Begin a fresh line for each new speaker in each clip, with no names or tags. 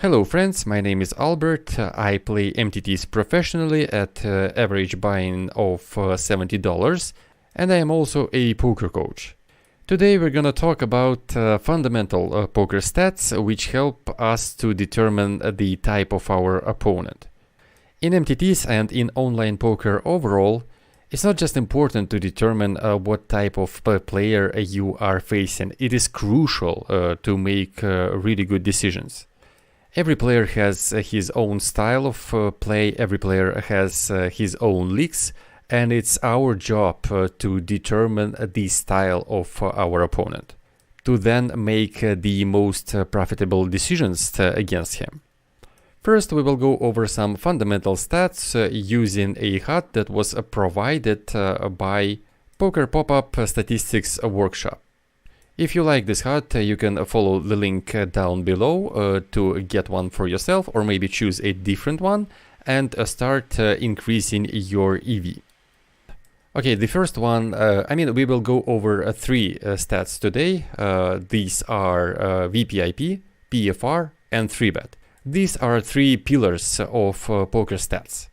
Hello friends, my name is Albert. I play MTTs professionally at average buy-in of $70, and I am also a poker coach. Today we're gonna talk about fundamental poker stats which help us to determine the type of our opponent. In MTTs and in online poker overall, it's not just important to determine what type of player you are facing. It is crucial to make really good decisions. Every player has his own style of play, every player has his own leaks, and it's our job to determine the style of our opponent, to then make the most profitable decisions against him. First, we will go over some fundamental stats using a HUD that was provided by Pokerpopup Statistics Workshop. If you like this HUD, you can follow the link down below to get one for yourself, or maybe choose a different one and start increasing your EV. Okay, the first one, we will go over three stats today. These are VPIP, PFR, and 3-bet. These are three pillars of poker stats.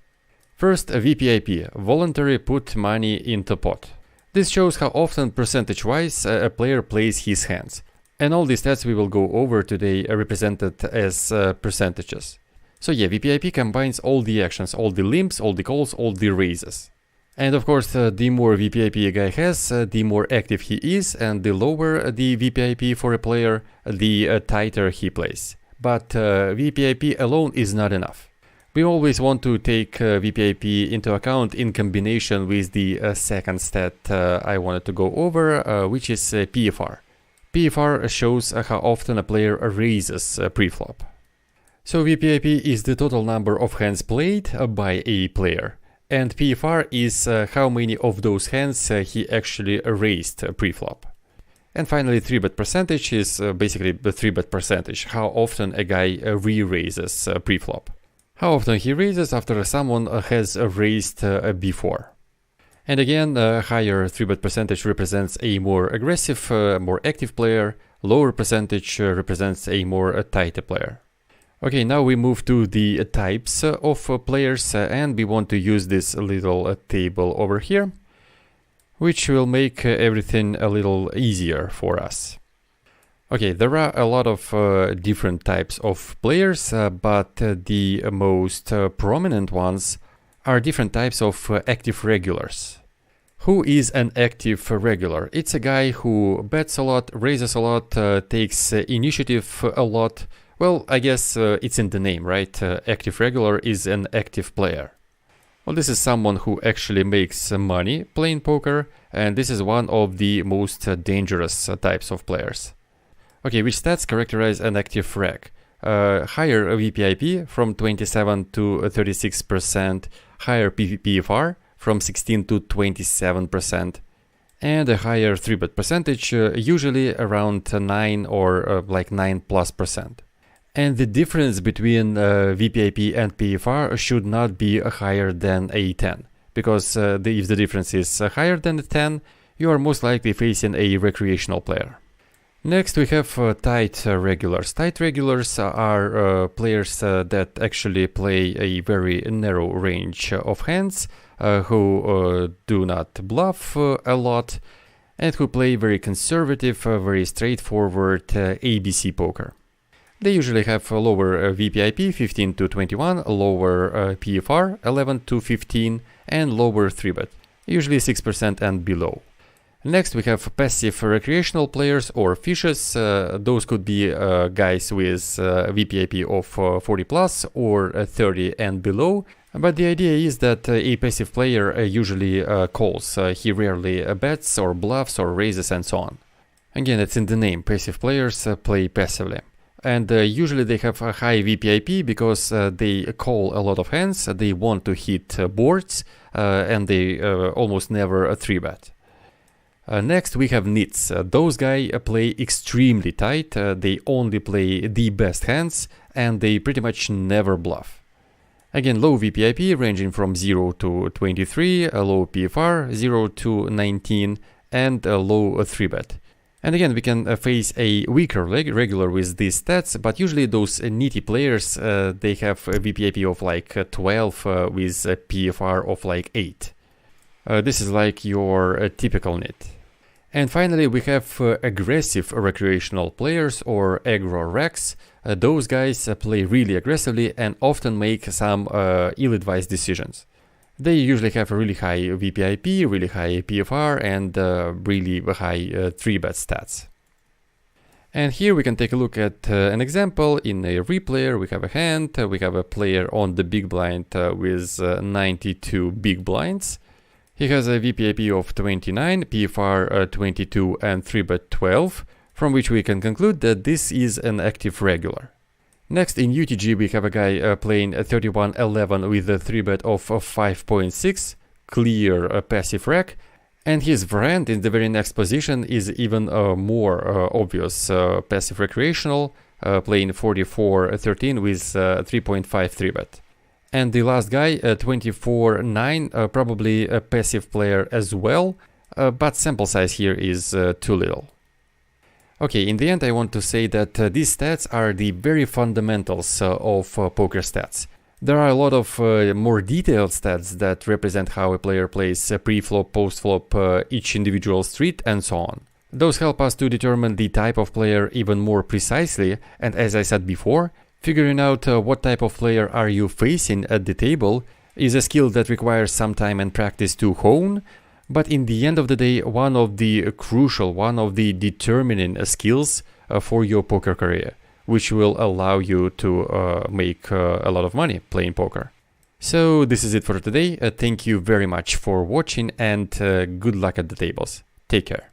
First, VPIP, voluntary put money into pot. This shows how often percentage-wise a player plays his hands. And all these stats we will go over today are represented as percentages. So yeah, VPIP combines all the actions, all the limps, all the calls, all the raises. And of course, the more VPIP a guy has, the more active he is, and the lower the VPIP for a player, the tighter he plays. But VPIP alone is not enough. We always want to take VPIP into account in combination with the second stat I wanted to go over, which is PFR. PFR shows how often a player raises preflop. So VPIP is the total number of hands played by a player, and PFR is how many of those hands he actually raised preflop. And finally, 3-bet percentage is basically the 3-bet percentage, how often a guy re-raises preflop. How often he raises after someone has raised before. And again, higher 3-bet percentage represents a more aggressive, more active player. Lower percentage represents a more tighter player. Okay, now we move to the types of players, and we want to use this little table over here, which will make everything a little easier for us. Okay, there are a lot of different types of players, but the most prominent ones are different types of active regulars. Who is an active regular? It's a guy who bets a lot, raises a lot, takes initiative a lot. Well, I guess it's in the name, right? Active regular is an active player. Well, this is someone who actually makes money playing poker, and this is one of the most dangerous types of players. Okay, which stats characterize an active reg? Higher VPIP from 27 to 36%, higher PFR from 16 to 27%, and a higher 3-bet percentage, usually around 9 or like 9+%. And the difference between VPIP and PFR should not be higher than a 10, because if the difference is higher than a 10, you are most likely facing a recreational player. Next, we have tight regulars. Tight regulars are players that actually play a very narrow range of hands, who do not bluff a lot, and who play very conservative, very straightforward ABC poker. They usually have lower VPIP 15 to 21, lower PFR 11 to 15, and lower 3-bet, usually 6% and below. Next, we have passive recreational players or fishes. Those could be guys with VPIP of 40 plus or 30 and below. But the idea is that a passive player usually calls. He rarely bets or bluffs or raises and so on. Again, it's in the name. Passive players play passively. And usually they have a high VPIP because they call a lot of hands. They want to hit boards and they almost never 3-bet. Next, we have nits. Those guys play extremely tight, they only play the best hands, and they pretty much never bluff. Again, low VPIP ranging from 0 to 23, a low PFR 0 to 19, and a low 3-bet. And again, we can face a weaker regular with these stats, but usually those nitty players, they have a VPIP of like 12 with a PFR of like 8. This is like your typical nit. And finally, we have aggressive recreational players, or aggro recs. Those guys play really aggressively and often make some ill-advised decisions. They usually have a really high VPIP, really high PFR, and really high 3-bet stats. And here we can take a look at an example. In a replayer, we have a hand, we have a player on the big blind with 92 big blinds. He has a VPIP of 29, PFR 22, and 3-bet 12, from which we can conclude that this is an active regular. Next, in UTG, we have a guy playing 31-11 with a 3-bet of 5.6, clear passive rec, and his variant in the very next position is even more obvious passive recreational, playing 44-13 with 3.5 3-bet. And the last guy, 24-9, probably a passive player as well, but sample size here is too little. Okay, in the end I want to say that these stats are the very fundamentals of poker stats. There are a lot of more detailed stats that represent how a player plays pre-flop, post-flop, each individual street, and so on. Those help us to determine the type of player even more precisely, and as I said before, figuring out what type of player are you facing at the table is a skill that requires some time and practice to hone, but in the end of the day, one of the crucial, one of the determining skills for your poker career, which will allow you to make a lot of money playing poker. So this is it for today. Thank you very much for watching, and good luck at the tables. Take care.